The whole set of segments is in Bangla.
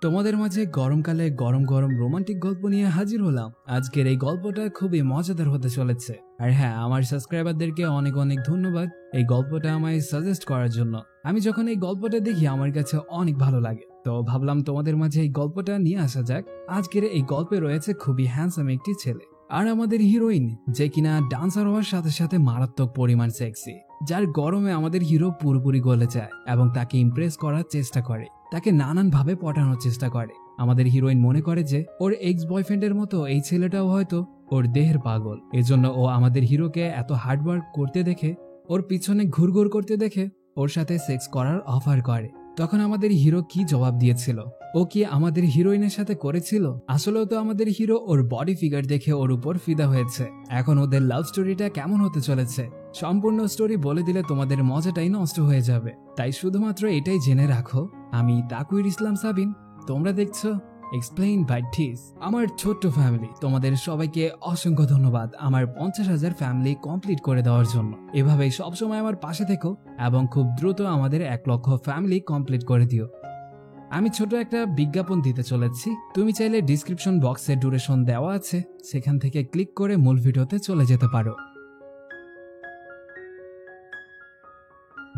তোমাদের মাঝে গরমকালে গরম গরম রোমান্টিক গল্প নিয়ে হাজির হলাম। আজকের এই গল্পটা খুবই মজাদার হতে চলেছে। আর হ্যাঁ, আমার সাবস্ক্রাইবারদেরকে অনেক অনেক ধন্যবাদ এই গল্পটা আমায় সাজেস্ট করার জন্য। আমি যখন এই গল্পটা দেখি আমার কাছে অনেক ভালো লাগে, তো ভাবলাম তোমাদের মাঝে এই গল্পটা নিয়ে আসা যাক। আজকের এই গল্পে রয়েছে খুবই হ্যান্ডসাম একটি ছেলে, আর আমাদের হিরোইন যে কিনা ডান্সার হওয়ার সাথে সাথে মারাত্মক পরিমাণ সেক্সি, যার গরমে আমাদের হিরো পুরোপুরি গলে যায় এবং তাকে ইমপ্রেস করার চেষ্টা করে, তাকে নানান ভাবে পটানোর চেষ্টা করে। আমাদের হিরোইন মনে করে যে ওর এক্স বয়ফ্রেন্ডের মতো এই ছেলেটাও হয়তো ওর দেহের পাগল। এজন্য ও আমাদের হিরোকে এত হার্ডওয়ার্ক করতে দেখে, ওর পিছনে ঘুরঘুর করতে দেখে ওর সাথে সেক্স করার অফার করে। তখন আমাদের হিরো কি জবাব দিয়েছিল? ও কি আমাদের হিরোইনের সাথে করেছিল? আসলেও তো আমাদের হিরো ওর বডি ফিগার দেখে ওর উপর ফিদা হয়েছে। এখন ওদের লাভ স্টোরিটা কেমন হতে চলেছে সম্পূর্ণ স্টোরি বলে দিলে তোমাদের মজাটাই নষ্ট হয়ে যাবে। তাই শুধুমাত্র এটাই জেনে রাখো, আমি তাকুইর ইসলাম সাবিন, তোমরা দেখছো এক্সপ্লেইন বাই ঠিস। আমার ছোট্ট ফ্যামিলি, তোমাদের সবাইকে অসংখ্য ধন্যবাদ আমার 50,000 ফ্যামিলি কমপ্লিট করে দেওয়ার জন্য। এভাবেই সবসময় আমার পাশে থেকো এবং খুব দ্রুত আমাদের 1 লক্ষ ফ্যামিলি কমপ্লিট করে দিও। আমি ছোট একটা বিজ্ঞাপন দিতে চলেছি, তুমি চাইলে ডিসক্রিপশন বক্সে ডিউরেশন দেওয়া আছে, সেখান থেকে ক্লিক করে মূল ভিডিওতে চলে যেতে পারো।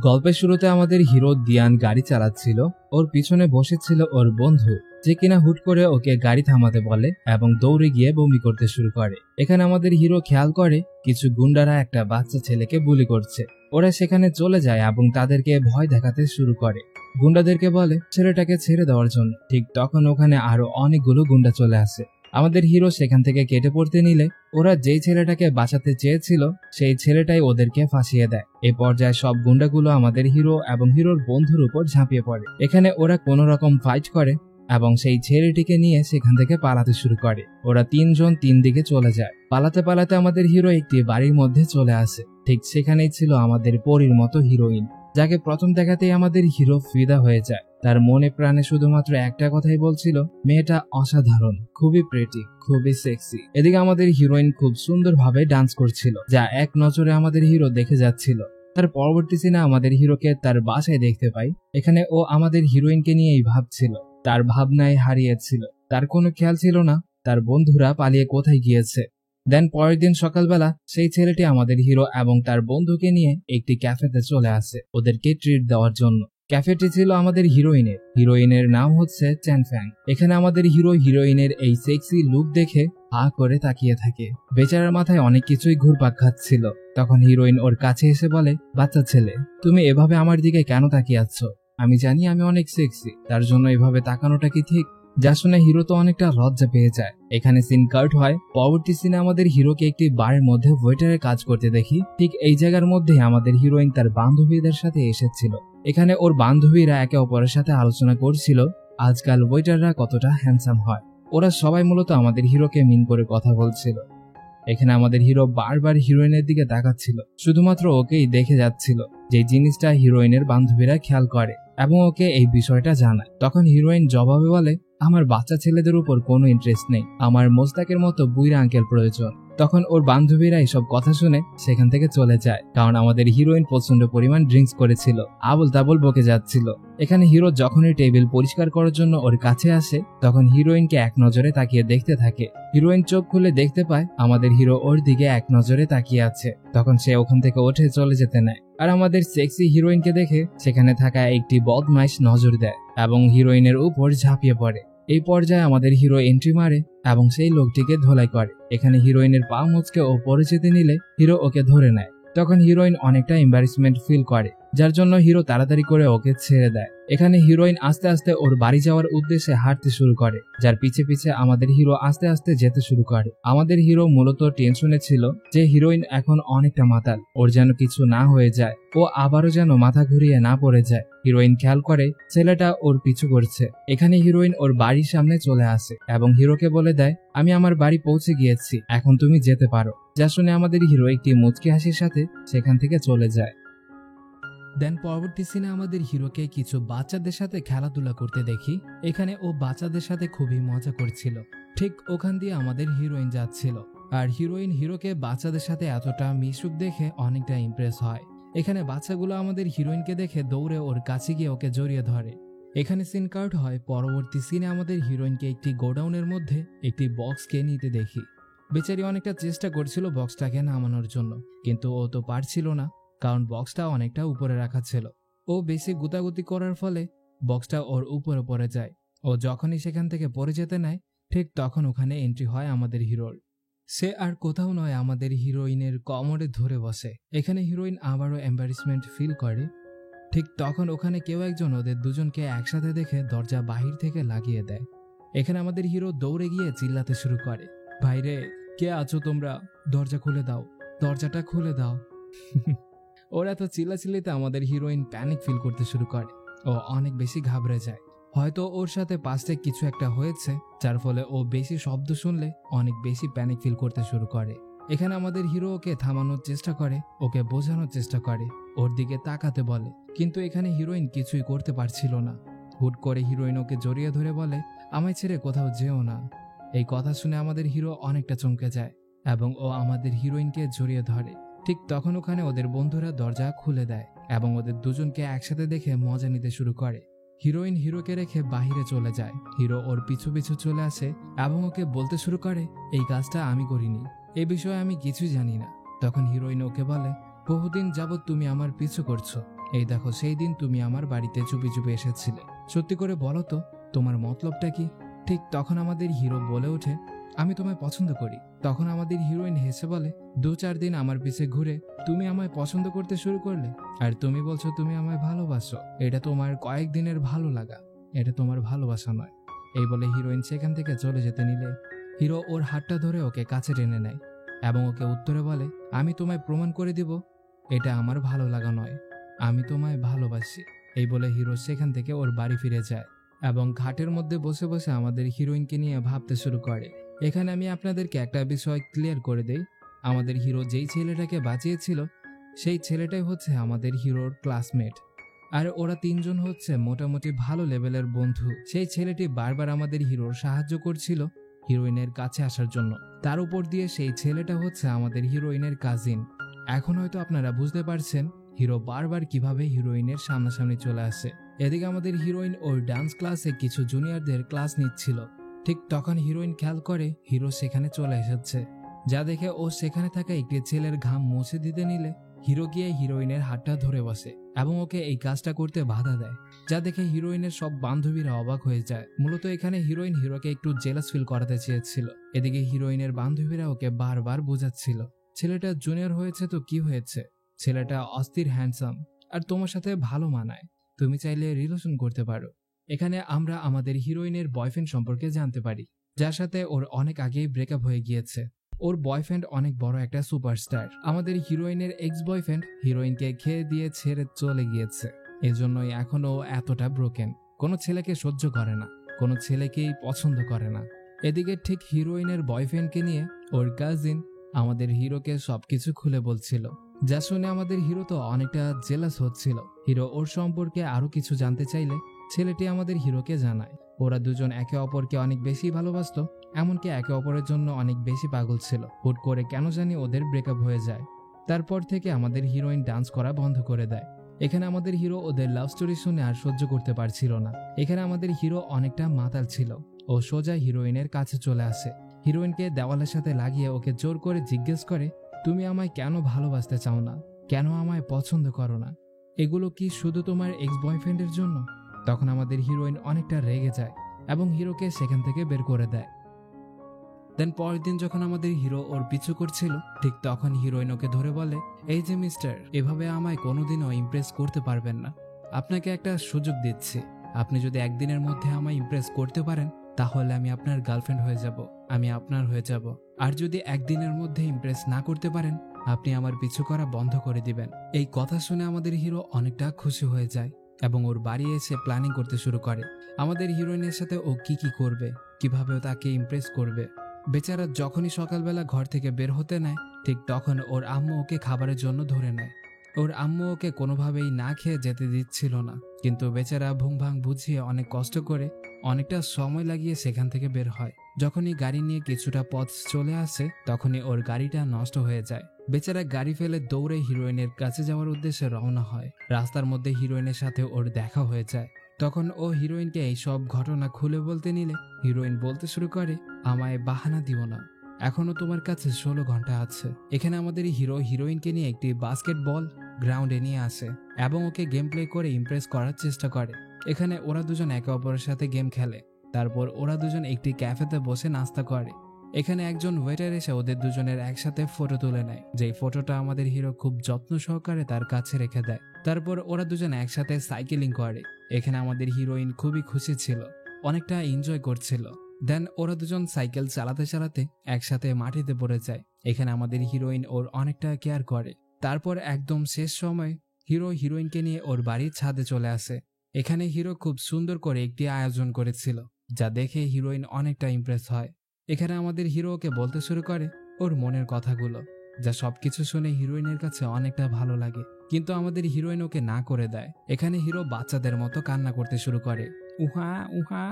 গল্পের শুরুতে আমাদের হিরো দিয়ান গাড়ি চালাচ্ছিল, ওর পিছনে বসেছিল ওর বন্ধু, যে কিনা হুট করে ওকে গাড়ি থামাতে বলে এবং দৌড়ে গিয়ে বমি করতে শুরু করে। এখানে আমাদের হিরো খেয়াল করে কিছু গুন্ডারা একটা বাচ্চা ছেলেকে বুলি করছে। ওরা সেখানে চলে যায় এবং তাদেরকে ভয় দেখাতে শুরু করে, গুন্ডাদেরকে বলে ছেলেটাকে ছেড়ে দেওয়ার জন্য। ঠিক তখন ওখানে আরো অনেকগুলো গুন্ডা চলে আসে। আমাদের হিরো সেখান থেকে কেটে পড়তে নিলে ওরা যেই ছেলেটাকে বাঁচাতে চেয়েছিল সেই ছেলেটাই ওদেরকে ফাঁসিয়ে দেয়। এই পর্যায়ে সব গুন্ডাগুলো আমাদের হিরো এবং হিরোর বন্ধুর উপর ঝাঁপিয়ে পড়ে। এখানে ওরা কোনো রকম ফাইট করে এবং সেই ছেলেটিকে নিয়ে সেখান থেকে পালাতে শুরু করে। ওরা 3 জন 3 দিকে চলে যায়। পালাতে পালাতে আমাদের হিরো একটি বাড়ির মধ্যে চলে আসে। ঠিক সেখানেই ছিল আমাদের পরীর মতো হিরোইন, যাকে প্রথম দেখাতেই আমাদের হিরো ফিদা হয়ে যায়। তার মনে প্রাণে শুধুমাত্র একটা কথাই বলছিল, মেয়েটা অসাধারণ, খুবই প্রেটি, খুবই সেক্সি। এদিকে আমাদের হিরোইন খুব সুন্দরভাবে ডান্স করছিল, যা এক নজরে আমাদের হিরো দেখে যাচ্ছিল। তার পরবর্তী সিনে আমাদের হিরোকে তার বাসায় দেখতে পাই। এখানে ও আমাদের হিরোইনকে নিয়েই ভাবছিল, তার ভাবনায় হারিয়েছিল। তার কোনো খেয়াল ছিল না তার বন্ধুরা পালিয়ে কোথায় গিয়েছে। দেন পরের দিন সকালবেলা সেই ছেলেটি আমাদের হিরো এবং তার বন্ধুকে নিয়ে একটি ক্যাফেতে চলে আসে ওদেরকে ট্রিট দেওয়ার জন্য। ক্যাফেটি ছিল আমাদের হিরোইনের নাম হচ্ছে চ্যানফ্যাং। এখানে আমাদের হিরো হিরোইনের এই সেক্সি লুক দেখে হা করে তাকিয়ে থাকে। বেচারার মাথায় অনেক কিছুই ঘুরপাক খাচ্ছিল। তখন হিরোইন ওর কাছে এসে বলে, বাচ্চা ছেলে, তুমি এভাবে আমার দিকে কেন তাকিয়ে আছো? আমি জানি আমি অনেক সেক্সি, তার জন্য এভাবে তাকানোটা কি ঠিক? যা শুনে হিরো তো অনেকটা লজ্জা পেয়ে যায়। এখানে সিন কাট হয়। পরবর্তী সিনে আমাদের হিরোকে একটি বারের মধ্যে ওয়েটারের কাজ করতে দেখি। ঠিক এই জায়গার মধ্যে আমাদের হিরোইন তার বান্ধবীদের সাথে এসেছিল। এখানে ওর বান্ধবীরা একে অপরের সাথে আলোচনা করছিল আজকাল ওয়েটাররা কতটা হ্যান্ডসাম হয়। ওরা সবাই মূলত আমাদের হিরোকে মিন করে কথা বলছিল। এখানে আমাদের হিরো বারবার হিরোইনের দিকে তাকাচ্ছিল, শুধুমাত্র ওকেই দেখে যাচ্ছিল, যে জিনিসটা হিরোইনের বান্ধবীরা খেয়াল করে এবং ওকে এই বিষয়টা জানায়। তখন হিরোইন জবাবে বলে, আমার বাচ্চা ছেলেদের উপর কোনো ইন্টারেস্ট নেই, আমার মোস্তাকের মতো বুইরা আঙ্কেল প্রয়োজন। তখন ওর বান্ধবীরা এইসব কথা শুনে সেখান থেকে চলে যায়, কারণ আমাদের হিরোইন প্রচন্ড পরিমাণ ড্রিঙ্কস করেছিল, আবল তাবল বকে যাচ্ছিল। এখানে হিরো যখনই টেবিল পরিষ্কার করার জন্য ওর কাছে আসে, তখন হিরোইনকে এক নজরে তাকিয়ে দেখতে থাকে। হিরোইন চোখ খুলে দেখতে পায় আমাদের হিরো ওর দিকে এক নজরে তাকিয়ে আছে। তখন সে ওখান থেকে উঠে চলে যেতে নেয়, আর আমাদের সেক্সি হিরোইনকে দেখে সেখানে থাকা একটি বদমাইশ নজর দেয় এবং হিরোইনের উপর ঝাঁপিয়ে পড়ে। এই পর্যায়ে আমাদের হিরো এন্ট্রি মারে এবং সেই লোকটিকে ধোলাই করে। এখানে হিরোইনের পা মুচকে ও পড়ে যেতে নিলে হিরো ওকে ধরে নেয়। তখন হিরোইন অনেকটা এম্বারেসমেন্ট ফিল করে, যার জন্য হিরো তাড়াতাড়ি করে ওকে ছেড়ে দেয়। এখানে হিরোইন আস্তে আস্তে ওর বাড়ি যাওয়ার উদ্দেশ্যে হাঁটতে শুরু করে, যার পিছে পিছে আমাদের হিরো আস্তে আস্তে যেতে শুরু করে। আমাদের হিরো মূলত টেনশনে ছিল যে হিরোইন এখন অনেকটা মাতাল, ওর যেন কিছু না হয়ে যায়, ও আবারও যেন মাথা ঘুরিয়ে না পড়ে যায়। হিরোইন খেয়াল করে ছেলেটা ওর পিছু করছে। এখানে হিরোইন ওর বাড়ির সামনে চলে আসে এবং হিরোকে বলে দেয়, আমি আমার বাড়ি পৌঁছে গিয়েছি, এখন তুমি যেতে পারো। যা শুনে আমাদের হিরো একটি মুচকি হাসির সাথে সেখান থেকে চলে যায়। দেন পরবর্তী সিনে আমাদের হিরোকে কিছু বাচ্চাদের সাথে খেলাধুলা করতে দেখি। এখানে ও বাচ্চাদের সাথে খুবই মজা করছিল। ঠিক ওখান দিয়ে আমাদের হিরোইন যাচ্ছিল, আর হিরোইন হিরোকে বাচ্চাদের সাথে এতটা মিশুক দেখে অনেকটা ইমপ্রেস হয়। এখানে বাচ্চাগুলো আমাদের হিরোইনকে দেখে দৌড়ে ওর কাছে গিয়ে ওকে জড়িয়ে ধরে। এখানে সিন কাট হয় পরবর্তী সিনে আমাদের হিরোইনকে একটি গোডাউনের মধ্যে একটি বক্সকে নিতে দেখি। বেচারি অনেকটা চেষ্টা করছিল বক্সটাকে নামানোর জন্য, কিন্তু ও তো পারছিল না, কারণ বক্সটা অনেকটা উপরে রাখা ছিল। ও বেশি গুতাগুতি করার ফলে বক্সটা ওর উপরে পড়ে যায়। ও যখনই সেখান থেকে পড়ে যেতে নেয়, ঠিক তখন ওখানে এন্ট্রি হয় আমাদের হিরোর। সে আর কোথাও নয়, আমাদের হিরোইনের কোমরে ধরে বসে। এখানে হিরোইন আবারও এম্বারেসমেন্ট ফিল করে। ঠিক তখন ওখানে কেউ একজন ওদের দুজনকে একসাথে দেখে দরজা বাহির থেকে লাগিয়ে দেয়। এখানে আমাদের হিরো দৌড়ে গিয়ে চিল্লাতে শুরু করে, ভাইরে কে আছো তোমরা, দরজা খুলে দাও, দরজাটা খুলে দাও। ওরা তো চিল্লাচিল্লিতে আমাদের হিরোইন প্যানিক ফিল করতে শুরু করে। ও অনেক বেশি ঘাবড়ে যায়। হয়তো ওর সাথে পাস্টে কিছু একটা হয়েছে, যার ফলে ও বেশি শব্দ শুনলে অনেক বেশি প্যানিক ফিল করতে শুরু করে। এখানে আমাদের হিরো ওকে থামানোর চেষ্টা করে, ওকে বোঝানোর চেষ্টা করে, ওর দিকে তাকাতে বলে, কিন্তু এখানে হিরোইন কিছুই করতে পারছিল না। হুট করে হিরোইন ওকে জড়িয়ে ধরে বলে, আমায় ছেড়ে কোথাও যেও না। এই কথা শুনে আমাদের হিরো অনেকটা চমকে যায় এবং ও আমাদের হিরোইনকে জড়িয়ে ধরে। ঠিক তখন ওখানে ওদের বন্ধুরা দরজা খুলে দেয় এবং ওদের দুজনকে একসাথে দেখে মজা নিতে শুরু করে। হিরোইন হিরোকে রেখে বাহিরে চলে যায়। হিরো ওর পিছু পিছু চলে আসে এবং ওকে বলতে শুরু করে, এই কাজটা আমি করিনি, এ বিষয়ে আমি কিছু জানি না। তখন হিরোইন ওকে বলে, বহুদিন যাবৎ তুমি আমার পিছু করছো, এই দেখো সেই দিন তুমি আমার বাড়িতে চুপি চুপি এসেছিলে, সত্যি করে বলো তো তোমার মতলবটা কি? ঠিক তখন আমাদের হিরো বলে ওঠে, আমি তোমায় পছন্দ করি। তখন আমাদের হিরোইন হেসে বলে, 2-4 দিন আমার পিছে ঘুরে তুমি আমায় পছন্দ করতে শুরু করলে, আর তুমি বলছো তুমি আমায় ভালোবাসো। এটা তোমার কয়েকদিনের ভালো লাগা, এটা তোমার ভালোবাসা নয়। এই বলে হিরোইন সেখান থেকে চলে যেতে নিলে হিরো ওর হাতটা ধরে ওকে কাছে টেনে নেয় এবং ওকে উত্তরে বলে, আমি তোমায় প্রমাণ করে দিব এটা আমার ভালো লাগা নয়, আমি তোমায় ভালোবাসি। এই বলে হিরো সেখান থেকে ওর বাড়ি ফিরে যায় এবং ঘাটের মধ্যে বসে বসে আমাদের হিরোইনকে নিয়ে ভাবতে শুরু করে। এখানে আমি আপনাদেরকে একটা বিষয় ক্লিয়ার করে দেই, আমাদের হিরো যেই ছেলেটাকে বাঁচিয়েছিল সেই ছেলেটাই হচ্ছে আমাদের হিরোর ক্লাসমেট, আর ওরা তিনজন হচ্ছে মোটামুটি ভালো লেভেলের বন্ধু। সেই ছেলেটি বারবার আমাদের হিরোর সাহায্য করছিল হিরোইনের কাছে আসার জন্য। তার উপর দিয়ে সেই ছেলেটা হচ্ছে আমাদের হিরোইনের কাজিন। এখন হয়তো আপনারা বুঝতে পারছেন হিরো বারবার কিভাবে হিরোইনের সামনাসামনি চলে আসে। এদিকে আমাদের হিরোইন ওর ডান্স ক্লাসে কিছু জুনিয়রদের ক্লাস নিচ্ছিল। ঠিক তখন হিরোইন খেয়াল করে হিরো সেখানে চলে এসেছে, যা দেখে ও সেখানে থাকা একটি ছেলের ঘাম মুছে দিতে নিলে হিরো গিয়ে হিরোইনের হাতটা ধরে বসে এবং ওকে এই কাজটা করতে বাধা দেয়, যা দেখে হিরোইনের সব বান্ধবীরা অবাক হয়ে যায়। মূলত এখানে হিরোইন হিরোকে একটু জেলাস ফিল করাতে চেয়েছিল। এদিকে হিরোইনের বান্ধবীরা ওকে বারবার বোঝাচ্ছিল, ছেলেটা জুনিয়র হয়েছে তো কি হয়েছে, ছেলেটা অস্থির হ্যান্ডসাম আর তোমার সাথে ভালো মানায়, তুমি চাইলে রিলেশন করতে পারো। এখানে আমরা আমাদের হিরোইনের বয়ফ্রেন্ড সম্পর্কে জানতে পারি, যার সাথে ওর অনেক আগেই ব্রেকআপ হয়ে গিয়েছে। ওর বয়ফ্রেন্ড অনেক বড় একটা সুপারস্টার। আমাদের হিরোইনের এক্স বয়ফ্রেন্ড হিরোইনকে খেয়ে দিয়ে ছেড়ে চলে গিয়েছে, এজন্যই এখনো এতটা ব্রোকেন। কোনো ছেলেকে সহ্য করে না, কোনো ছেলেকেই পছন্দ করে না। এদিকে ঠিক হিরোইনের বয়ফ্রেন্ডকে নিয়ে ওর কাজিন আমাদের হিরোকে সবকিছু খুলে বলছিল, যা শুনে আমাদের হিরো তো অনেকটা জেলাস হচ্ছিল। হিরো ওর সম্পর্কে আরো কিছু জানতে চাইলে ছেলেটি আমাদের হিরোকে জানায় ওরা দুজন একে অপরকে অনেক বেশি ভালোবাসতো, এমনকি একে অপরের জন্য অনেক বেশি পাগল ছিল। হুট করে কেন জানি ওদের ব্রেকআপ হয়ে যায়। তারপর থেকে আমাদের হিরোইন ডান্স করা বন্ধ করে দেয়। এখানে আমাদের হিরো ওদের লাভ স্টোরি শুনে আর সহ্য করতে পারছিল না। এখানে আমাদের হিরো অনেকটা মাতাল ছিল। ও সোজা হিরোইনের কাছে চলে আসে, হিরোইনকে দেওয়ালের সাথে লাগিয়ে ওকে জোর করে জিজ্ঞেস করে, তুমি আমায় কেন ভালোবাসতে চাও না, কেন আমায় পছন্দ করো না, এগুলো কি শুধু তোমার এক্স বয়ফ্রেন্ডের জন্য? তখন আমাদের হিরোইন অনেকটা রেগে যায় এবং হিরোকে সেখান থেকে বের করে দেয়। দেন পরের দিন যখন আমাদের হিরো ওর পিছু করছিল, ঠিক তখন হিরোইন ওকে ধরে বলে, এই যে মিস্টার, এভাবে আমায় কোনোদিনও ইমপ্রেস করতে পারবেন না, আপনাকে একটা সুযোগ দিচ্ছি, আপনি যদি একদিনের মধ্যে আমায় ইমপ্রেস করতে পারেন তাহলে আমি আপনার গার্লফ্রেন্ড হয়ে যাব, আমি আপনার হয়ে যাব। আর যদি একদিনের মধ্যে ইমপ্রেস না করতে পারেন আপনি আমার পিছু করা বন্ধ করে দিবেন। এই কথা শুনে আমাদের হিরো অনেকটা খুশি হয়ে যায় এবং ওর বাড়ি এসে প্ল্যানিং করতে শুরু করে আমাদের হিরোইনের সাথে ও কি কি করবে, কিভাবে তাকে ইমপ্রেস করবে। বেচারা যখনই সকালবেলা ঘর থেকে বের হতে নেয়, ঠিক তখন ওর আম্মু ওকে খাবারের জন্য ধরে নেয়। ওর আম্মু ওকে কোনোভাবেই না খেয়ে যেতে দিচ্ছিল না, কিন্তু বেচারা ভুংভাং বুঝিয়ে অনেক কষ্ট করে অনেকটা সময় লাগিয়ে সেখান থেকে বের হয়। যখনই গাড়ি নিয়ে কিছুটা পথ চলে আসে তখনই ওর গাড়িটা নষ্ট হয়ে যায়। বেচারা গাড়ি ফেলে দৌড়ে হিরোইনের কাছে যাওয়ার উদ্দেশ্যে রওনা হয়। রাস্তার মধ্যে হিরোইনের সাথে ওর দেখা হয়ে যায়। তখন ও হিরোইনকে এই সব ঘটনা খুলে বলতে নিলে হিরোইন বলতে শুরু করে, আমায় বাহানা দিও না, এখনো তোমার কাছে 16 ঘন্টা আছে। এখানে আমাদের হিরো হিরোইনকে নিয়ে একটি বাস্কেটবল গ্রাউন্ডে নিয়ে আসে এবং ওকে গেম প্লে করে ইমপ্রেস করার চেষ্টা করে। এখানে ওরা দুজন একে অপরের সাথে গেম খেলে। তারপর ওরা দুজন একটি ক্যাফেতে বসে নাস্তা করে। এখানে একজন ওয়েটার এসে ওদের দুজনের একসাথে ফটো তুলে নেয়, যেই ফটোটা আমাদের হিরো খুব যত্ন সহকারে তার কাছে রেখে দেয়। তারপর ওরা দুজন একসাথে সাইকেলিং করে। এখানে আমাদের হিরোইন খুবই খুশি ছিল, অনেকটা এনজয় করছিল। দেন ওরা দুজন সাইকেল চালাতে চালাতে একসাথে মাটিতে পড়ে যায়। এখানে আমাদের হিরোইন ওর অনেকটা কেয়ার করে। তারপর একদম শেষ সময় হিরো হিরোইনকে নিয়ে ওর বাড়ির ছাদে চলে আসে। এখানে হিরো খুব সুন্দর করে একটি আয়োজন করেছিল, যা দেখে হিরোইন অনেকটা ইমপ্রেস হয়। এখানে আমাদের হিরো ওকে বলতে শুরু করে ওর মনের কথাগুলো, যা সবকিছু শুনে হিরোইনের কাছে অনেকটা ভালো লাগে। কিন্তু আমাদের হিরোইন ওকে না করে দেয়। এখানে হিরো বাচ্চাদের মতো কান্না করতে শুরু করে, উহা উহা,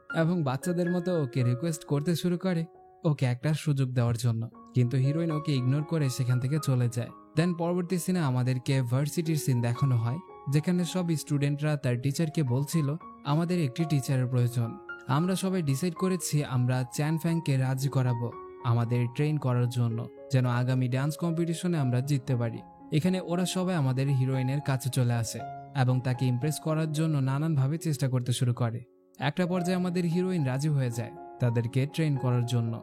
এবং বাচ্চাদের মতো ওকে রিকোয়েস্ট করতে শুরু করে ওকে একটা সুযোগ দেওয়ার জন্য। কিন্তু হিরোইন ওকে ইগনোর করে সেখান থেকে চলে যায়। দেন পরবর্তী সিনে আমাদেরকে ভার্সিটির সিন দেখানো হয়, যেখানে সব স্টুডেন্টরা তার টিচারকে বলছিল আমাদের একটি টিচারের প্রয়োজন। আমরা সবাই ডিসাইড করেছি আমরা চ্যান ফ্যাংকে রাজি করাবো আমাদের ট্রেন করার জন্য, যেন আগামী ডান্স কম্পিটিশনে আমরা জিততে পারি। এখানে ওরা সবাই আমাদের হিরোইনের কাছে চলে আসে এবং তাকে ইমপ্রেস করার জন্য নানানভাবে চেষ্টা করতে শুরু করে। একটা পর্যায়ে আমাদের হিরোইন রাজি হয়ে যায় তাদেরকে ট্রেন করার জন্য।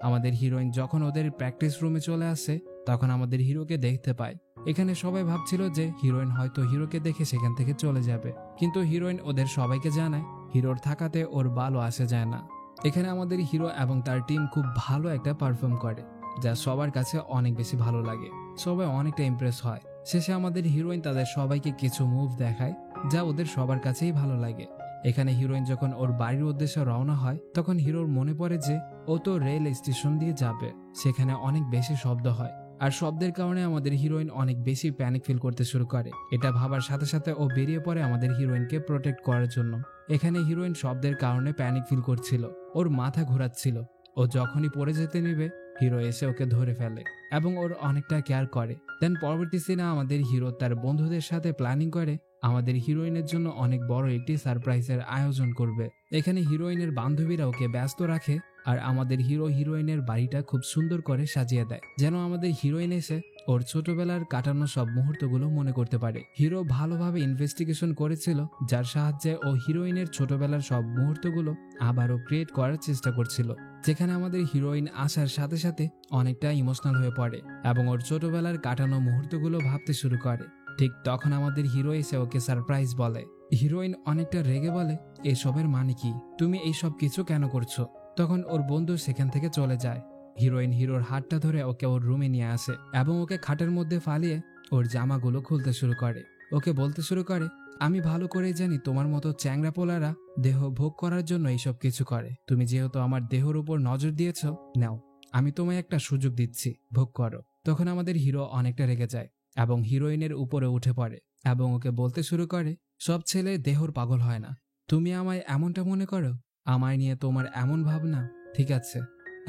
আমাদের হিরোইন যখন ওদের প্র্যাকটিস রুমে চলে আসে তখন আমাদের হিরোকে দেখতে পায়। এখানে সবাই ভাবছিল যে হিরোইন হয়তো হিরোকে দেখে সেখান থেকে চলে যাবে, কিন্তু হিরোইন ওদের সবাইকে জানায় হিরোর থাকাতে ওর ভালো আসে যায় না। এখানে আমাদের হিরো এবং তার টিম খুব ভালো একটা পারফর্ম করে, যা সবার কাছে অনেক বেশি ভালো লাগে। সবাই অনেকটা ইমপ্রেস হয়। শেষে আমাদের হিরোইন তাদের সবাইকে কিছু মুভ দেখায় যা ওদের সবার কাছেই ভালো লাগে। এখানে হিরোইন যখন ওর বাড়ির উদ্দেশ্যে রওনা হয় তখন হিরোর মনে পড়ে যে ও তো রেল স্টেশন দিয়ে যাবে, সেখানে অনেক বেশি শব্দ হয়। আর শব্দের কারণে আমাদের হিরোইন অনেক বেশি প্যানিক ফিল করতে শুরু করে। এটা ভাবার সাথে সাথে ও বেরিয়ে পড়ে আমাদের হিরোইনকে প্রোটেক্ট করার জন্য। এখানে হিরোইন শব্দের কারণে প্যানিক ফিল করছিল, ওর মাথা ঘোরাচ্ছিল। ও যখনই পড়ে যেতে নিবে হিরো এসে ওকে ধরে ফেলে এবং ওর অনেকটা কেয়ার করে। দেন পরবর্তী সিনে আমাদের হিরো তার বন্ধুদের সাথে প্ল্যানিং করে আমাদের হিরোইনের জন্য অনেক বড় একটি সারপ্রাইজের আয়োজন করবে। এখানে হিরোইনের বান্ধবীরা ওকে ব্যস্ত রাখে আর আমাদের হিরো হিরোইনের বাড়িটা খুব সুন্দর করে সাজিয়ে দেয়, যেন আমাদের হিরোইন এসে ওর ছোটবেলার কাটানো সব মুহূর্তগুলো মনে করতে পারে। হিরো ভালোভাবে ইনভেস্টিগেশন করেছিল, যার সাহায্যে ও হিরোইনের ছোটবেলার সব মুহূর্তগুলো আবারও ক্রিয়েট করার চেষ্টা করছিল। যেখানে আমাদের হিরোইন আসার সাথে সাথে অনেকটা ইমোশনাল হয়ে পড়ে এবং ওর ছোটবেলার কাটানো মুহূর্তগুলো ভাবতে শুরু করে। ঠিক তখন আমাদের হিরো এসে ওকে সারপ্রাইজ বলে। হিরোইন অনেকটা রেগে বলে, এসবের মানে কি, তুমি এইসব কিছু কেন করছো? তখন ওর বন্ধু সেখান থেকে চলে যায়। হিরোইন হিরোর হাতটা ধরে ওকে ওর রুমে নিয়ে আসে এবং ওকে খাটের মধ্যে ফালিয়ে ওর জামাগুলো খুলতে শুরু করে। ওকে বলতে শুরু করে, আমি ভালো করেই জানি তোমার মতো চ্যাংরা পোলারা দেহ ভোগ করার জন্য এইসব কিছু করে। তুমি যেহেতু আমার দেহর উপর নজর দিয়েছ, নাও আমি তোমায় একটা সুযোগ দিচ্ছি, ভোগ করো। তখন আমাদের হিরো অনেকটা রেগে যায় এবং হিরোইনের উপরে উঠে পড়ে এবং ওকে বলতে শুরু করে, সব ছেলে দেহর পাগল হয় না, তুমি আমায় এমনটা মনে করো, আমায় নিয়ে তোমার এমন ভাবনা, ঠিক আছে,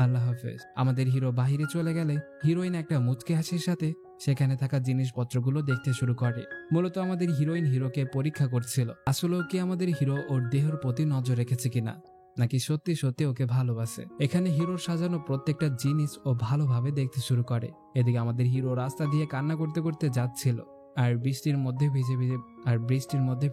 আল্লাহ হাফেজ। আমাদের হিরো বাহিরে চলে গেলে হিরোইন একটা মুচকি হাসির সাথে সেখানে থাকা জিনিসপত্রগুলো দেখতে শুরু করে। মূলত আমাদের হিরোইন হিরোকে পরীক্ষা করছিল, আসলেও কি আমাদের হিরো ওর দেহের প্রতি নজর রেখেছে কিনা, নাকি সত্যি সত্যি ওকে ভালোবাসে। এখানে হিরোর সাজানো প্রত্যেকটা জিনিস ও ভালোভাবে দেখতে শুরু করে। এদিকে আমাদের হিরো রাস্তা দিয়ে কান্না করতে করতে যাচ্ছিল আর বৃষ্টির মধ্যে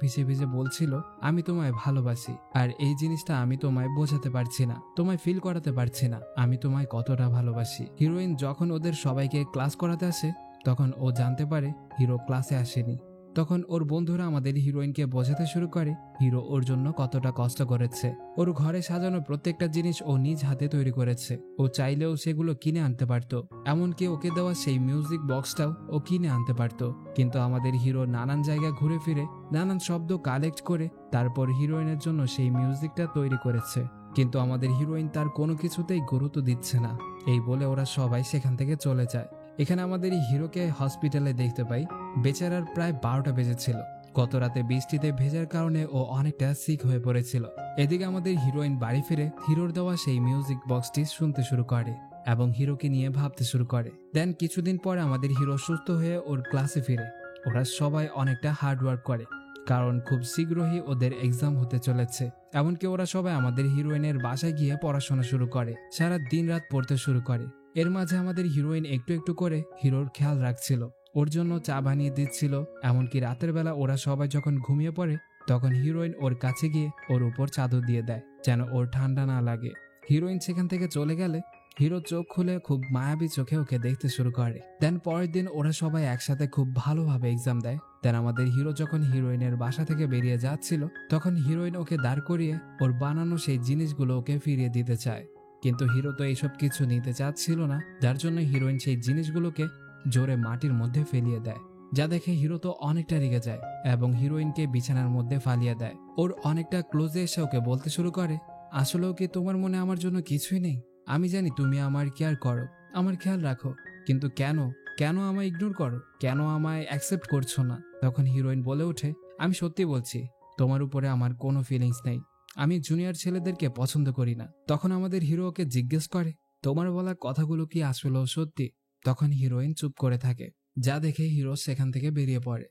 ভিজে ভিজে বলছিল, আমি তোমায় ভালোবাসি, আর এই জিনিসটা আমি তোমায় বোঝাতে পারছি না, তোমায় ফিল করাতে পারছি না আমি তোমায় কতটা ভালোবাসি। হিরোইন যখন ওদের সবাইকে ক্লাস করাতে আসে তখন ও জানতে পারে হিরো ক্লাসে আসেনি। তখন ওর বন্ধুরা আমাদের হিরোইনকে বোঝাতে শুরু করে হিরো ওর জন্য কতটা কষ্ট করেছে। ওর ঘরে সাজানো প্রত্যেকটা জিনিস ও নিজ হাতে তৈরি করেছে, ও চাইলেও সেগুলো কিনে আনতে পারতো, এমনকি ওকে দেওয়া সেই মিউজিক বক্সটাও ও কিনে আনতে পারতো। কিন্তু আমাদের হিরো নানান জায়গায় ঘুরে ফিরে নানান শব্দ কালেক্ট করে তারপর হিরোইনের জন্য সেই মিউজিকটা তৈরি করেছে। কিন্তু আমাদের হিরোইন তার কোনো কিছুতেই গুরুত্ব দিচ্ছে না। এই বলে ওরা সবাই সেখান থেকে চলে যায়। এখানে আমাদের হিরোকে হসপিটালে দেখতে পাই। বেচারার প্রায় 12টা বেজেছিল। গত রাতে বৃষ্টিতে ভেজার কারণে ও অনেকটা সিক হয়ে পড়েছিল। এদিকে আমাদের হিরোইন বাড়ি ফিরে হিরোর দেওয়া সেই মিউজিক বক্সটি শুনতে শুরু করে এবং হিরোকে নিয়ে ভাবতে শুরু করে। দেন কিছুদিন পরে আমাদের হিরো সুস্থ হয়ে ওর ক্লাসে ফিরে। ওরা সবাই অনেকটা হার্ড ওয়ার্ক করে কারণ খুব শীঘ্রই ওদের এক্সাম হতে চলেছে। এমনকি ওরা সবাই আমাদের হিরোইনের বাসায় গিয়ে পড়াশোনা শুরু করে, সারা দিন রাত পড়তে শুরু করে। এর মাঝে আমাদের হিরোইন একটু একটু করে হিরোর খেয়াল রাখছিল, ওর জন্য চা বানিয়ে দিচ্ছিল। এমনকি রাতের বেলা ওরা সবাই যখন ঘুমিয়ে পড়ে তখন হিরোইন ওর কাছে গিয়ে ওর উপর চাদর দিয়ে দেয় যেন ওর ঠান্ডা না লাগে। হিরোইন সেখান থেকে চলে গেলে হিরো চোখ খুলে খুব মায়াবী চোখে ওকে দেখতে শুরু করে। দেন পরের দিন ওরা সবাই একসাথে খুব ভালোভাবে এক্সাম দেয়। দেন আমাদের হিরো যখন হিরোইনের বাসা থেকে বেরিয়ে যাচ্ছিল তখন হিরোইন ওকে দাঁড় করিয়ে ওর বানানো সেই জিনিসগুলো ওকে ফিরিয়ে দিতে চায়, কিন্তু হিরো তো এইসব কিছু নিতে চাচ্ছিল না, যার জন্য হিরোইন সেই জিনিসগুলোকে জোরে মাটির মধ্যে ফেলিয়ে দেয়। যা দেখে হিরো তো অনেকটা রেগে যায় এবং হিরোইনকে বিছানার মধ্যে ফালিয়ে দেয়। ওর অনেকটা ক্লোজে এসে ওকে বলতে শুরু করে, আসলেও কি তোমার মনে আমার জন্য কিছুই নেই? আমি জানি তুমি আমার কেয়ার করো, আমার খেয়াল রাখো, কিন্তু কেন কেন আমায় ইগনোর করো, কেন আমায় অ্যাকসেপ্ট করছো না? তখন হিরোইন বলে ওঠে, আমি সত্যি বলছি, তোমার উপরে আমার কোনো ফিলিংস নেই, আমি জুনিয়র ছেলেদেরকে পছন্দ করি না। তখন আমাদের হিরো ওকে জিজ্ঞেস করে, তোমার বলা কথাগুলো কি আসলেও সত্যি? তখন হিরোইন চুপ করে থাকে, যা দেখে হিরো সেখান থেকে বেরিয়ে পড়ে।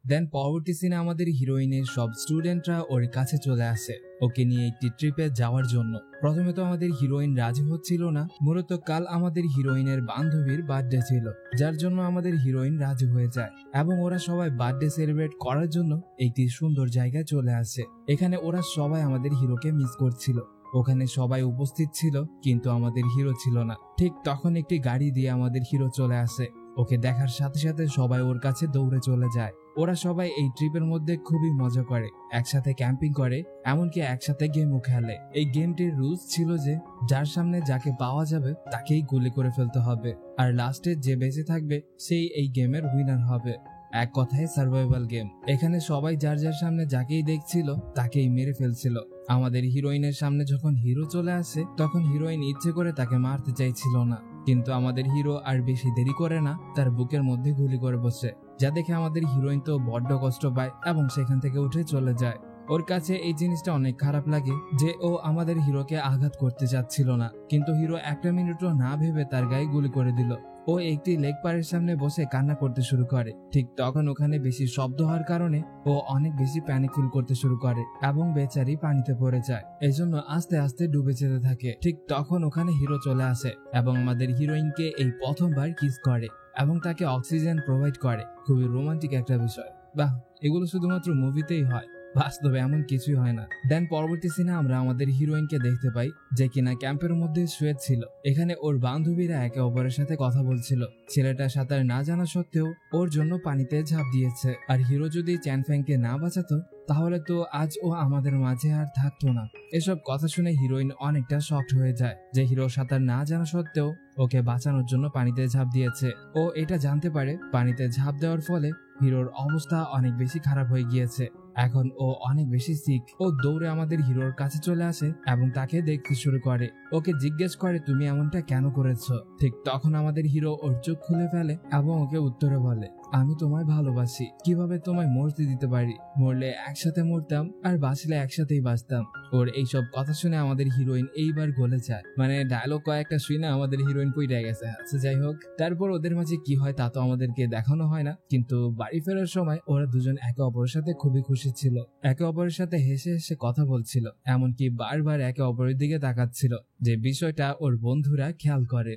দেন পরবর্তী সিনে আমাদের হিরোইনের সব স্টুডেন্টরা ওর কাছে চলে আসে ওকে নিয়ে একটি ট্রিপে যাওয়ার জন্য। প্রথমে তো আমাদের হিরোইন রাজি হচ্ছিল না, মূলত কাল আমাদের হিরোইনের বান্ধবীর বার্থডে ছিল, যার জন্য আমাদের হিরোইন রাজি হয়ে যায় এবং ওরা সবাই বার্থডে সেলিব্রেট করার জন্য একটি সুন্দর জায়গায় চলে আসে। এখানে ওরা সবাই আমাদের হিরোকে মিস করছিল। ওখানে সবাই উপস্থিত ছিল কিন্তু আমাদের হিরো ছিল না। ঠিক তখন একটি গাড়ি দিয়ে আমাদের হিরো চলে আসে। ওকে দেখার সাথে সাথে সবাই ওর কাছে দৌড়ে চলে যায়। ওরা সবাই এই ট্রিপের মধ্যে খুবই মজা করে, একসাথে ক্যাম্পিং করে, এমনকি একসাথে গেমও খেলে। এই গেমটির রুলস ছিল যে যার সামনে যাকে পাওয়া যাবে তাকেই গুলি করে ফেলতে হবে, আর লাস্টে যে বেঁচে থাকবে সেই এই গেমের উইনার হবে। এক কথায় সার্ভাইভাল গেম। এখানে সবাই যার যার সামনে যাকেই দেখছিল তাকেই মেরে ফেলছিল। আমাদের হিরোইনের সামনে যখন হিরো চলে আসে তখন হিরোইন ইচ্ছে করে তাকে মারতে চাইছিল না, কিন্তু আমাদের হিরো আর বেশি দেরি করে না, তার বুকের মধ্যে গুলি করে বসে। যা দেখে আমাদের হিরোইন তো বড্ড কষ্ট পায় এবং সেখান থেকে উঠে চলে যায়। ওর কাছে এই জিনিসটা অনেক খারাপ লাগে যে ও আমাদের হিরোকে আঘাত করতে চাচ্ছিল না, কিন্তু হিরো একটা মিনিটও না ভেবে তার গায়ে গুলি করে দিল। ও একটি লেক পারের সামনে বসে কান্না করতে শুরু করে। ঠিক তখন ওখানে বেশি শব্দ হওয়ার কারণে ও অনেক বেশি প্যানিক ফিল করতে শুরু করে এবং বেচারি পানিতে পড়ে যায়, এজন্য আস্তে আস্তে ডুবে যেতে থাকে। ঠিক তখন ওখানে হিরো চলে আসে এবং আমাদের হিরোইনকে এই প্রথমবার কিস করে এবং তাকে অক্সিজেন প্রোভাইড করে। খুবই রোমান্টিক একটা বিষয়। বাহ, এগুলো শুধুমাত্র মুভিতেই হয়, বাস্তবে এমন কিছুই হয় না। দেন পরবর্তী সিনে আমরা আমাদের হিরোইনকে দেখতে পাই যে কিনা ক্যাম্পের মধ্যে শুয়ে ছিল। এখানে ওর বান্ধবীরা একে অপরের সাথে কথা বলছিল। ছেলেটা সাঁতার না জানা সত্ত্বেও ওর জন্য পানিতে ঝাঁপ দিয়েছে, আর হিরো যদি চ্যানফ্যাংকে না বাঁচাতো তাহলে তো আজ ও আমাদের মাঝে আর থাকতো না। এসব কথা শুনে হিরোইন অনেকটা শকড হয়ে যায় যে হিরো সাঁতার না জানা সত্ত্বেও ওকে বাঁচানোর জন্য পানিতে ঝাঁপ দিয়েছে। ও এটা জানতে পারে পানিতে ঝাঁপ দেওয়ার ফলে হিরোর অবস্থা অনেক বেশি খারাপ হয়ে গিয়েছে। এখন ও অনেক বেশি সিক। ও দৌড়ে আমাদের হিরোর কাছে চলে আসে এবং তাকে দেখতে শুরু করে। ওকে জিজ্ঞেস করে, তুমি এমনটা কেন করেছো? ঠিক তখন আমাদের হিরো ওর চোখ খুলে ফেলে এবং ওকে উত্তরে বলে, আমি তোমায় ভালোবাসি, কিভাবে তোমায় মরতে দিতে পারি? মরলে একসাথে মরতাম আর বাঁচলে একসাথেই বাঁচতাম। ওর এইসব কথা শুনে আমাদের হিরোইন এইবার গলে যায়, মানে ডায়লগ কয়েকটা শুনে আমাদের হিরোইন পইড়ে গেছে। আচ্ছা যাই হোক, তারপর ওদের মাঝে কি হয় তা তো আমাদেরকে দেখানো হয় না, কিন্তু বাড়ি ফেরার সময় ওরা দুজন একে অপরের সাথে খুবই খুশি ছিল। একে অপরের সাথে হেসে হেসে কথা বলছিল, এমনকি বারবার একে অপরের দিকে তাকাচ্ছিল, যে বিষয়টা ওর বন্ধুরা খেয়াল করে।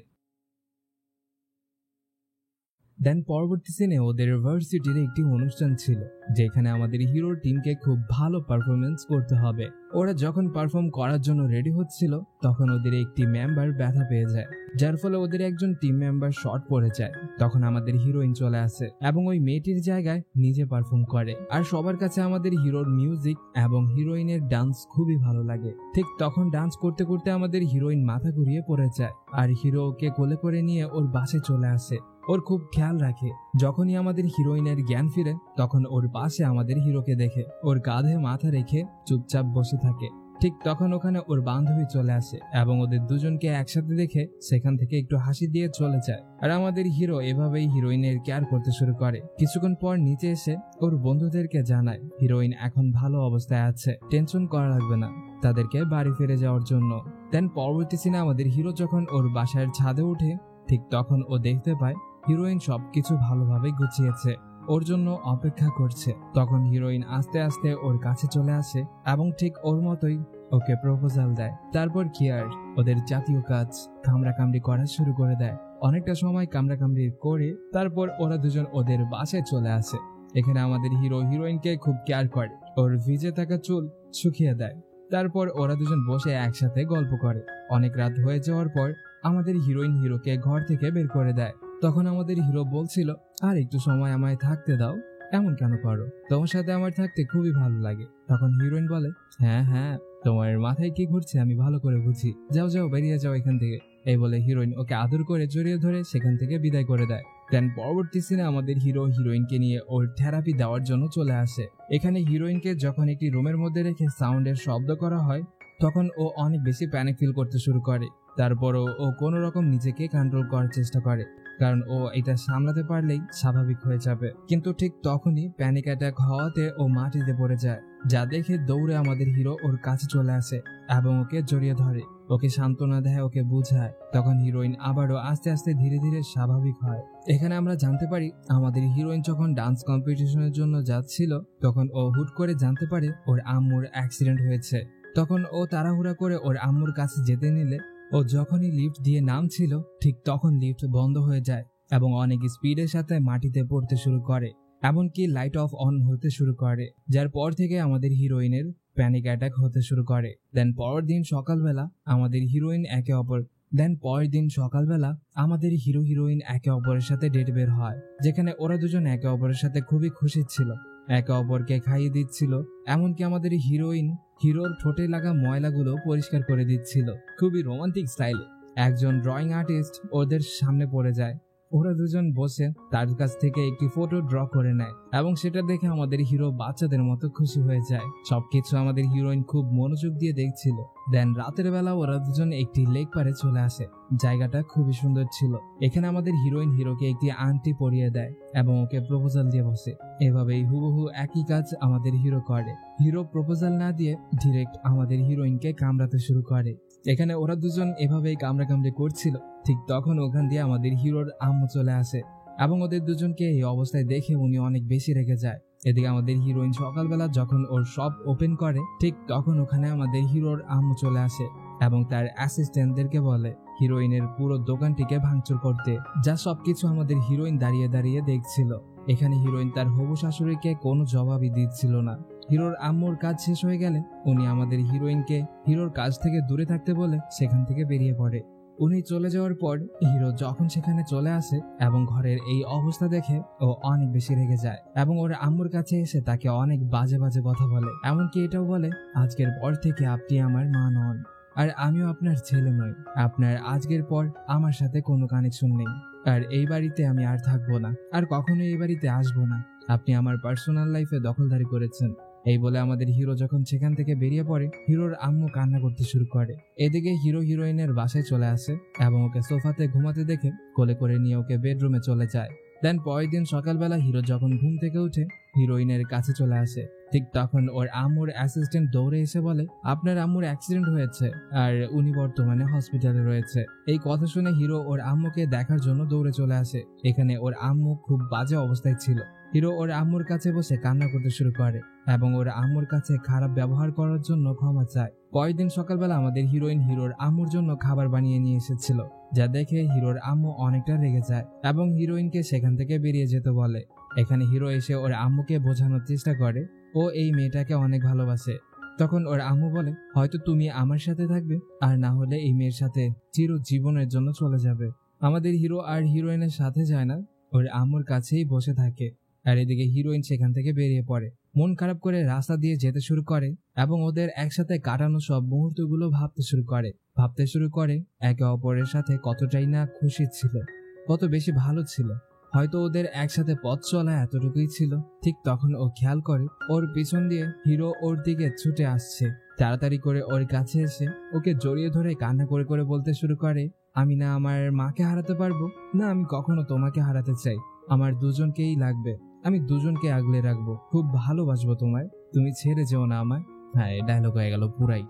দেন পরবর্তী সিনে ওদের ভার্সিটির একটি অনুষ্ঠান ছিল, যেখানে আমাদের হিরোর টিমকে খুব ভালো পারফরমেন্স করতে হবে। ওরা যখন পারফর্ম করার জন্য রেডি হচ্ছিল তখন ওদের একটি মেম্বার ব্যথা পেয়ে যায়, যার ফলে ওদের একজন টিম মেম্বার শর্ট পড়ে যায়। তখন আমাদের হিরোইন চলে আসে এবং ওই মেয়েটির জায়গায় নিজে পারফর্ম করে। আর সবার কাছে আমাদের হিরোর মিউজিক এবং হিরোইনের ডান্স খুবই ভালো লাগে। ঠিক তখন ডান্স করতে করতে আমাদের হিরোইন মাথা ঘুরিয়ে পড়ে যায়, আর হিরো ওকে কোলে করে নিয়ে ওর বাসে চলে আসে। ওর খুব খেয়াল রাখে। যখনই আমাদের হিরোইনের জ্ঞান ফিরে তখন ওর পাশে আমাদের হিরোকে দেখে ওর কাঁধে মাথা রেখে চুপচাপ বসে থাকে। ঠিক তখন ওখানে ওর বান্ধবী চলে আসে এবং ওদের দুজনকে একসাথে দেখে সেখান থেকে একটু হাসি দিয়ে চলে যায়। আর আমাদের হিরো এভাবেই হিরোইনের কেয়ার করতে শুরু করে। কিছুক্ষণ পর নিচে এসে ওর বন্ধুদেরকে জানায় হিরোইন এখন ভালো অবস্থায় আছে, টেনশন করা লাগবে না, তাদেরকে বাড়ি ফিরে যাওয়ার জন্য। দেন পরবর্তী সিনে আমাদের হিরো যখন ওর বাসার ছাদে ওঠে ঠিক তখন ও দেখতে পায় হিরোইন সবকিছু ভালোভাবে গুছিয়েছে। ও ওর জন্য অপেক্ষা করছে। তখন হিরোইন আস্তে আস্তে ওর কাছে চলে আসে এবং ঠিক ওর মতোই ওকে প্রপোজাল দেয়। তারপর কি আর, ওদের জাতীয় কাজ কামড়াকামড়ি করা শুরু করে দেয়। অনেকটা সময় কামড়াকামড়ি করে তারপর ওরা দুজন ওদের বাসায় চলে আসে। এখানে আমাদের হিরো হিরোইনকে খুব কেয়ার করে, ওর ভিজে থাকা চুল শুকিয়ে দেয়। তারপর ওরা দুজন বসে একসাথে গল্প করে। অনেক রাত হয়ে যাওয়ার পর আমাদের হিরোইন হিরোকে ঘর থেকে বের করে দেয়। তখন আমাদের হিরো বলছিল, আর একটু সময় আমায় থাকতে দাও, এমন কেন করো, তোমার সাথে আমার থাকতে খুবই ভালো লাগে। তখন হিরোইন বলে, হ্যাঁ হ্যাঁ, তোমার মাথায় কি ঘুরছে আমি ভালো করে বুঝি, যাও যাও বেরিয়ে যাও এখান থেকে। এই বলে হিরোইন ওকে আদর করে জড়িয়ে ধরে সেখান থেকে বিদায় করে দেয়। দেন পরবর্তী সিনে আমাদের হিরো হিরোইনকে নিয়ে ওর থেরাপি দেওয়ার জন্য চলে আসে। এখানে হিরোইনকে যখন একটি রুমের মধ্যে রেখে সাউন্ডের শব্দ করা হয় তখন ও অনেক বেশি প্যানিক ফিল করতে শুরু করে। তারপরও ও কোনো রকম নিজেকে কন্ট্রোল করার চেষ্টা করে, কারণ ও এটা সামলাতে পারলেই স্বাভাবিক হয়ে যাবে। কিন্তু ঠিক তখনই প্যানিক অ্যাটাক হওয়াতে ও মাটিতে পড়ে যায়, যা দেখে দৌড়ে আমাদের হিরো ওর কাছে চলে আসে এবং ওকে জড়িয়ে ধরে, ওকে সান্ত্বনা দেয়, ওকে বুঝায়। তখন হিরোইন আবারও আস্তে আস্তে ধীরে ধীরে স্বাভাবিক হয়। এখানে আমরা জানতে পারি আমাদের হিরোইন যখন ডান্স কম্পিটিশনের জন্য যাচ্ছিল তখন ও হুট করে জানতে পারে ওর আম্মুর অ্যাক্সিডেন্ট হয়েছে। তখন ও তাড়াহুড়া করে ওর আম্মুর কাছে যেতে নিলে ও যখনই লিফট দিয়ে নামছিল ঠিক তখন লিফট বন্ধ হয়ে যায় এবং অনেক স্পিডের সাথে মাটিতে পড়তে শুরু করে, এমনকি লাইট অফ অন হতে শুরু করে, যার পর থেকে আমাদের হিরোইনের প্যানিক অ্যাটাক হতে শুরু করে। দেন পরের দিন সকালবেলা আমাদের হিরো হিরোইন একে অপরের সাথে ডেট বের হয়, যেখানে ওরা দুজন একে অপরের সাথে খুবই খুশি ছিল, একে অপরকে খাইয়ে দিচ্ছিল, এমনকি আমাদের হিরোইন হিরোর ঠোঁটে লাগা ময়লাগুলো পরিষ্কার করে দিচ্ছিল খুবই রোমান্টিক স্টাইলে। একজন ড্রয়িং আর্টিস্ট ওদের সামনে পড়ে যায়। ওরা দুজন বসে তার কাছ থেকে একটি ফটো ড্র করে নেয় এবং সেটা দেখে আমাদের হিরো বাচ্চাদের মতো খুশি হয়ে যায়। সবকিছু আমাদের হিরোইন খুব মনোযোগ দিয়ে দেখছিল। দেন রাতের বেলা ওরা দুজন একটি লেক পারে চলে আসে, জায়গাটা খুবই সুন্দর ছিল। এখানে আমাদের হিরোইন হিরোকে একটি আংটি পরিয়ে দেয় এবং ওকে প্রপোজাল দিয়ে বসে। এভাবেই হুবহু একই কাজ আমাদের হিরো করে। হিরো প্রপোজাল না দিয়ে ডিরেক্ট আমাদের হিরোইনকে কামড়াতে শুরু করে। এখানে ওরা দুজন এভাবেই কামড়াকামড়ি করছিল, ঠিক তখন ওখান দিয়ে আমাদের হিরোর আম্মু চলে আসে এবং ওদের দুজনকে এই অবস্থায় দেখে উনি অনেক বেশি রেগে যায়। এদিকে আমাদের হিরোইন সকালবেলা যখন ওর শপ ওপেন করে ঠিক তখন ওখানে আমাদের হিরোর আম্মু চলে আসে এবং তার অ্যাসিস্ট্যান্টদেরকে বলে হিরোইনের পুরো দোকানটিকে ভাঙচুর করতে, যা সবকিছু আমাদের হিরোইন দাঁড়িয়ে দাঁড়িয়ে দেখছিল। এখানে হিরোইন তার হবু শাশুড়িকে কোনো জবাবই দিচ্ছিল না। হিরোর আম্মুর কাজ শেষ হয়ে গেলে উনি আমাদের হিরোইনকে হিরোর কাছ থেকে দূরে থাকতে বলে সেখান থেকে বেরিয়ে পড়ে। উনি চলে যাওয়ার পর হিরো যখন সেখানে চলে আসে এবং ঘরের এই অবস্থা দেখে ও অনেক বেশি রেগে যায় এবং ওর আম্মুর কাছে এসে তাকে অনেক বাজে বাজে কথা বলে, এমনকি এটাও বলে আজকের পর থেকে আপনি আমার মা নন আর আমিও আপনার ছেলে নই, আপনার আজকের পর আমার সাথে কোনো কানেকশন নেই, আর এই বাড়িতে আমি আর থাকবো না, আর কখনো এই বাড়িতে আসবো না, আপনি আমার পার্সোনাল লাইফে দখলদারি করেছেন। এই বলে আমাদের হিরো যখন সেখান থেকে বেরিয়ে পড়ে হিরোর আম্মু কান্না করতে শুরু করে। এদিকে হিরো হিরোইনের বাসায় চলে আসে এবং ওকে সোফাতে ঘুমাতে দেখে কোলে করে নিয়ে ওকে বেডরুমে চলে যায়। দেন পরের দিন সকালবেলা হিরো যখন ঘুম থেকে উঠে হিরোইনের কাছে চলে আসে, ঠিক তখন ওর আম্মুর অ্যাসিস্ট্যান্ট দৌড়ে এসে বলে আপনার আম্মুর অ্যাক্সিডেন্ট হয়েছে আর উনি বর্তমানে হসপিটালে রয়েছে। এই কথা শুনে হিরো ওর আম্মুকে দেখার জন্য দৌড়ে চলে আসে। এখানে ওর আম্মু খুব বাজে অবস্থায় ছিল। হিরো ওর আম্মুর কাছে বসে কান্না করতে শুরু করে এবং ওর আম্মুর কাছে খারাপ ব্যবহার করার জন্য ক্ষমা চায়। পরের দিন সকালবেলা আমাদের হিরোইন হিরোর আম্মুর জন্য খাবার বানিয়ে নিয়ে এসেছিল, যা দেখে হিরোর আম্মু অনেকটা রেগে যায় এবং হিরোইনকে সেখান থেকে বেরিয়ে যেতে বলে। এখানে হিরো এসে ওর আম্মুকে বোঝানোর চেষ্টা করে ও এই মেয়েটাকে অনেক ভালোবাসে। তখন ওর আম্মু বলে হয়তো তুমি আমার সাথে থাকবে আর না হলে এই মেয়ের সাথে চিরজীবনের জন্য চলে যাবে। আমাদের হিরো আর হিরোইনের সাথে যায় না, ওর আম্মুর কাছেই বসে থাকে। আর এদিকে হিরোইন সেখান থেকে বেরিয়ে পড়ে, মন খারাপ করে রাস্তা দিয়ে যেতে শুরু করে এবং ওদের একসাথে কাটানো সব মুহূর্তগুলো ভাবতে শুরু করে একে অপরের সাথে কতটাই না খুশি ছিল, কত বেশি ভালো ছিল। হয়তো ওদের একসাথে পথ চলা এতটুকুই ছিল। ঠিক তখন ও খেয়াল করে ওর পিছন দিয়ে হিরো ওর দিকে ছুটে আসছে। তাড়াতাড়ি করে ওর কাছে এসে ওকে জড়িয়ে ধরে কান্না করে করে বলতে শুরু করে আমি না আমার মাকে হারাতে পারবো, না আমি কখনো তোমাকে হারাতে চাই, আমার দুজনকেই লাগবে, আমি দুজনকে আগলে রাখবো, খুব ভালোবাসবো তোমায়, তুমি ছেড়ে যেও না আমায়। হ্যাঁ, এই ডায়লগ হয়ে গেল পুরাই।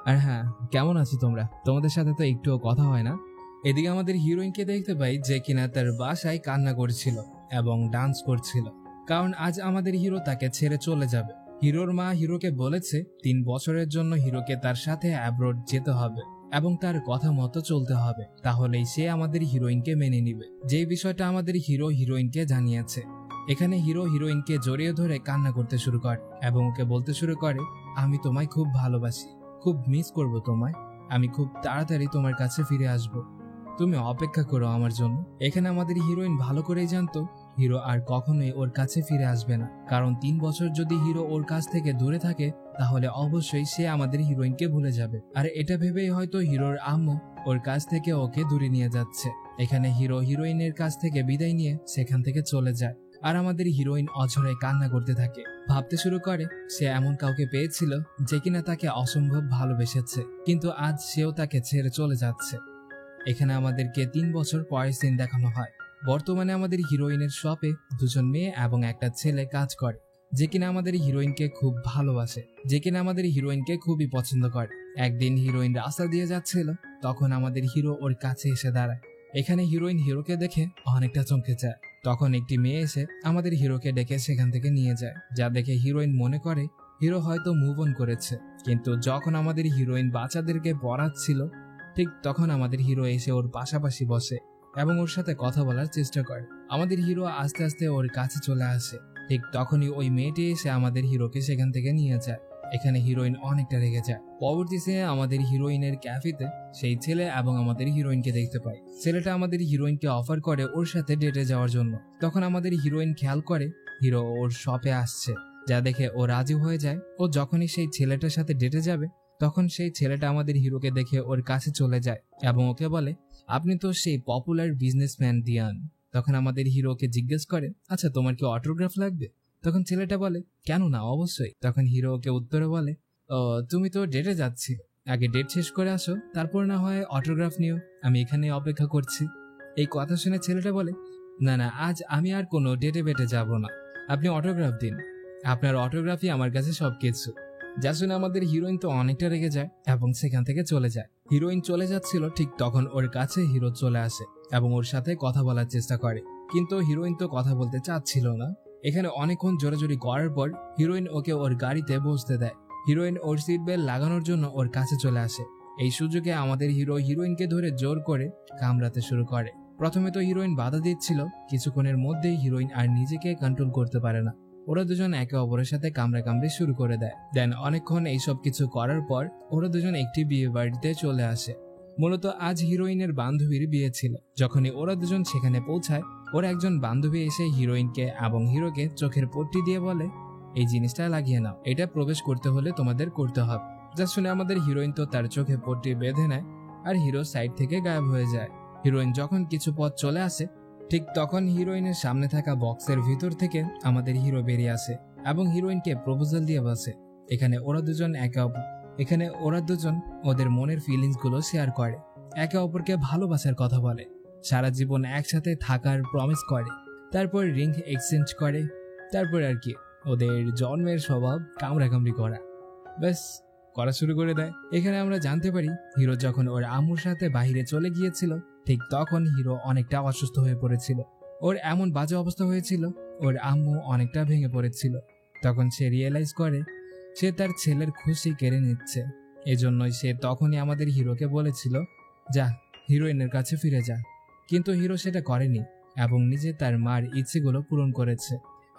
আর হ্যাঁ, কেমন আছো তোমরা? তোমাদের সাথে তো একটুও কথা হয় না। এদিকে আমাদের হিরোইনকে দেখতে পাই যে কিনা তার বাসায় কান্না করছিল এবং ডান্স করছিল, কারণ আজ আমাদের হিরো তাকে ছেড়ে চলে যাবে। হিরোর মা হিরোকে বলেছে 3 বছরের জন্য হিরোকে তার সাথে অ্যাব্রোড যেতে হবে এবং তার কথা মতো চলতে হবে, তাহলেই সে আমাদের হিরোইনকে মেনে নিবে। যে বিষয়টা আমাদের হিরো হিরোইনকে জানিয়েছে। এখানে হিরো হিরোইনকে জড়িয়ে ধরে কান্না করতে শুরু করে এবং ওকে বলতে শুরু করে, আমি তোমায় খুব ভালোবাসি, খুব মিস করব তোমায়, আমি খুব তাড়াতাড়ি তোমার কাছে ফিরে আসব, তুমি অপেক্ষা করো আমার জন্য। এখানে আমাদের হিরোইন ভালো করেই জানতো হিরো আর কখনোই ওর কাছে ফিরে আসবে না, কারণ 3 বছর যদি হিরো ওর কাছ থেকে দূরে থাকে তাহলে অবশ্যই সে আমাদের হিরোইনকে ভুলে যাবে। আর এটা ভেবেই হয়তো হিরোর আম্মু ওর কাছ থেকে ওকে দূরে নিয়ে যাচ্ছে। এখানে হিরো হিরোইনের কাছ থেকে বিদায় নিয়ে সেখান থেকে চলে যায় আর আমাদের হিরোইন অঝরে কান্না করতে থাকে। ভাবতে শুরু করে সে এমন কাউকে পেয়েছিল যে কিনা তাকে অসম্ভব ভালোবেসেছে, কিন্তু আজ সেও তাকে ছেড়ে চলে যাচ্ছে। এখানে আমাদেরকে 3 বছর পরের সিন দেখানো হয়। বর্তমানে আমাদের হিরোইনের শপে 2জন মেয়ে এবং একটা ছেলে কাজ করে, যে কিনা আমাদের হিরোইনকে খুব ভালোবাসে, যে কিনা আমাদের হিরোইনকে খুবই পছন্দ করে। একদিন হিরোইন রাস্তা দিয়ে যাচ্ছিল, তখন আমাদের হিরো ওর কাছে এসে দাঁড়ায়। এখানে হিরোইন হিরোকে দেখে অনেকটা চমকে যায়। তখন একটি মেয়ে এসে আমাদের হিরোকে ডেকে সেখান থেকে নিয়ে যায়, যা দেখে হিরোইন মনে করে হিরো হয়তো মুভ অন করেছে। কিন্তু যখন আমাদের হিরোইন বাচ্চাদেরকে পড়াচ্ছিল, ঠিক তখন আমাদের হিরো এসে ওর পাশাপাশি বসে এবং ওর সাথে কথা বলার চেষ্টা করে। আমাদের হিরো আস্তে আস্তে ওর কাছে চলে আসে। ঠিক তখনই ওই মেয়েটি এসে আমাদের হিরোকে সেখান থেকে নিয়ে যায়। এখানে হিরোইন অনেকটা রেগে যায়। পরবর্তী সিনে আমাদের হিরোইনের ক্যাফেতে সেই ছেলে এবং আমাদের হিরোইনকে দেখতে পাই। ছেলেটা আমাদের হিরোইনকে অফার করে ওর সাথে ডেটে যাওয়ার জন্য। তখন আমাদের হিরোইন খেয়াল করে হিরো ওর শপে আসছে, যা দেখে ও রাজি হয়ে যায়। ও যখনই সেই ছেলেটার সাথে ডেটে যাবে তখন সেই ছেলেটা আমাদের হিরোকে দেখে ওর কাছে চলে যায় এবং ওকে বলে, আপনি তো সেই পপুলার বিজনেসম্যান দিয়ান। তখন আমাদের হিরোকে জিজ্ঞেস করে, আচ্ছা তোমার কি অটোগ্রাফ লাগবে? তখন ছেলেটা বলে, কেন না, অবশ্যই। তখন হিরো ওকে উত্তরে বলে, ও তুমি তো ডেটে যাচ্ছি, আগে ডেট শেষ করে আসো, তারপর না হয় অটোগ্রাফ নিও, আমি এখানে অপেক্ষা করছি। এই কথা শুনে ছেলেটা বলে, না না, আজ আমি আর কোনো ডেটে বেটে যাব না, আপনি অটোগ্রাফ দিন, আপনার অটোগ্রাফই আমার কাছে সবকিছু। যা শুনে আমাদের হিরোইন তো অনেকটা রেগে যায় এবং সেখান থেকে চলে যায়। হিরোইন চলে যাচ্ছিল, ঠিক তখন ওর কাছে হিরো চলে আসে এবং ওর সাথে কথা বলার চেষ্টা করে, কিন্তু হিরোইন তো কথা বলতে চাচ্ছিল না। এখানে অনেকক্ষণ জোরাজোরি করার পর হিরোইন ওকে ওর গাড়িতে বসতে দেয়। হিরোইন ওর সিট বেল্ট লাগানোর জন্য ওর কাছে চলে আসে। এই সুযোগে আমাদের হিরো হিরোইনকে ধরে জোর করে কামড়াতে শুরু করে। প্রথমে তো হিরোইন বাধা দিচ্ছিল, কিছুক্ষণের মধ্যেই হিরোইন আর নিজেকে কন্ট্রোল করতে পারে না। ওরা দুজন একে অপরের সাথে কামড়াকামড়ি শুরু করে দেয়। দেন অনেকক্ষণ এইসব কিছু করার পর ওরা দুজন একটি বিয়ে বাড়িতে চলে আসে। মূলত আজ হিরোইনের বান্ধবীর বিয়ে ছিল। যখনই ওরা দুজন সেখানে পৌঁছায়, ওর একজন বান্ধবী এসে হিরোইনকে এবং হিরোকে চোখের পট্টি দিয়ে বলে, এই জিনিসটা লাগিয়ে নাও, এটা প্রবেশ করতে হলে তোমাদের করতে হবে। যা শুনে আমাদের হিরোইন তো তার চোখে পট্টি বেঁধে নেয় আর হিরো সাইড থেকে গায়েব হয়ে যায়। হিরোইন যখন কিছু পথ চলে আসে, ঠিক তখন হিরোইনের সামনে থাকা বক্সের ভিতর থেকে আমাদের হিরো বেরিয়ে আসে এবং হিরোইনকে প্রপোজাল দিয়ে বসে। এখানে ওরা দুজন ওদের মনের ফিলিংস গুলো শেয়ার করে, একে অপরকে ভালোবাসার কথা বলে, সারা জীবন একসাথে থাকার প্রমিস করে, তারপর রিং এক্সচেঞ্জ করে, তারপর আর কি ওদের জন্মের স্বভাব কামড়াকামড়ি করা, ব্যাস করা শুরু করে দেয়। এখানে আমরা জানতে পারি হিরো যখন ওর আম্মুর সাথে বাইরে চলে গিয়েছিল, ঠিক তখন হিরো অনেকটা অসুস্থ হয়ে পড়েছিল। ওর এমন বাজে অবস্থা হয়েছিল, ওর আম্মু অনেকটা ভেঙে পড়েছিল। তখন সে রিয়েলাইজ করে সে তার ছেলের খুশি কেড়ে নিচ্ছে। এজন্যই সে তখনই আমাদের হিরোকে বলেছিল, যা হিরোইনের কাছে ফিরে যা। কিন্তু হিরো সেটা করেনি এবং নিজে তার মার ইচ্ছেগুলো পূরণ করেছে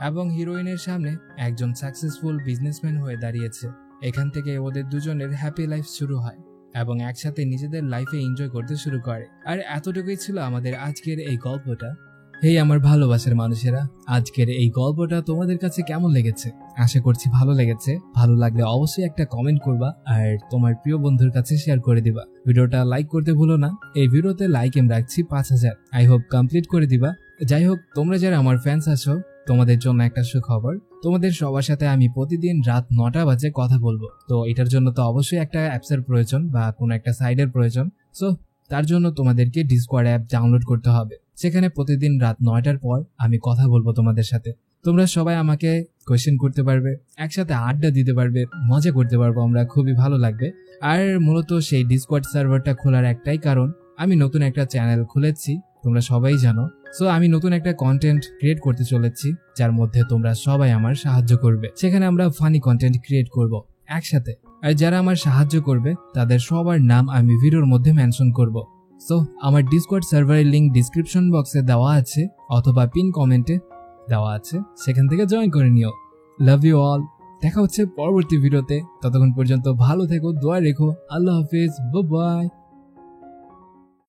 এবং হিরোইনের সামনে একজন সাকসেসফুল বিজনেসম্যান হয়ে দাঁড়িয়েছে। এখান থেকে ওদের দুজনের হ্যাপি লাইফ শুরু হয় এবং একসাথে নিজেদের লাইফে এনজয় করতে শুরু করে। আর এতটুকুই ছিল আমাদের আজকের এই গল্পটা। হেই আমার ভালোবাসার মানুষেরা, আজকের এই গল্পটা তোমাদের কাছে কেমন লেগেছে? আশা করছি ভালো লেগেছে। ভালো লাগলে অবশ্যই একটা কমেন্ট করবা আর তোমার প্রিয় বন্ধুর কাছে শেয়ার করে দিবা। ভিডিওটা লাইক করতে ভুলো না। এই ভিডিওতে লাইক এম রাখছি 5000, আই হোপ কমপ্লিট করে দিবা। যাই হোক, তোমরা যারা আমার ফ্যান্স আছো, তোমাদের জন্য একটা সুখবর, তোমাদের সবার সাথে আমি প্রতিদিন রাত 9টা বাজে কথা বলবো। তো এটার জন্য তো অবশ্যই একটা অ্যাপসের প্রয়োজন বা কোনো একটা সাইডের প্রয়োজন। সো তার জন্য তোমাদেরকে ডিসকর্ড অ্যাপ ডাউনলোড করতে হবে। সেখানে প্রতিদিন রাত 9টার পর আমি কথা বলবো তোমাদের সাথে। তোমরা সবাই আমাকে কোয়েশ্চেন করতে পারবে, একসাথে আড্ডা দিতে পারবে, মজা করতে পারবো আমরা, খুবই ভালো লাগবে। আর মূলত সেই ডিসকর্ড সার্ভারটা খোলার একটাই কারণ, আমি নতুন একটা চ্যানেল খুলেছি, তোমরা সবাই জানো। সো আমি নতুন একটা কন্টেন্ট ক্রিয়েট করতে চলেছি, যার মধ্যে তোমরা সবাই আমার সাহায্য করবে। সেখানে আমরা ফানি কন্টেন্ট ক্রিয়েট করব একসাথে, আর যারা আমার সাহায্য করবে তাদের সবার নাম আমি ভিডিওর মধ্যে মেনশন করব। সো আমার ডিসকর্ড সার্ভারের লিংক ডিসক্রিপশন বক্সে দেওয়া আছে অথবা পিন কমেন্টে দেওয়া আছে, সেখান থেকে জয়েন করে নিও। Love you all. দেখা হচ্ছে পরবর্তী ভিডিওতে। ততক্ষণ পর্যন্ত ভালো থেকো, দোয়া রেখো। আল্লাহ হাফেজ, বাই বাই।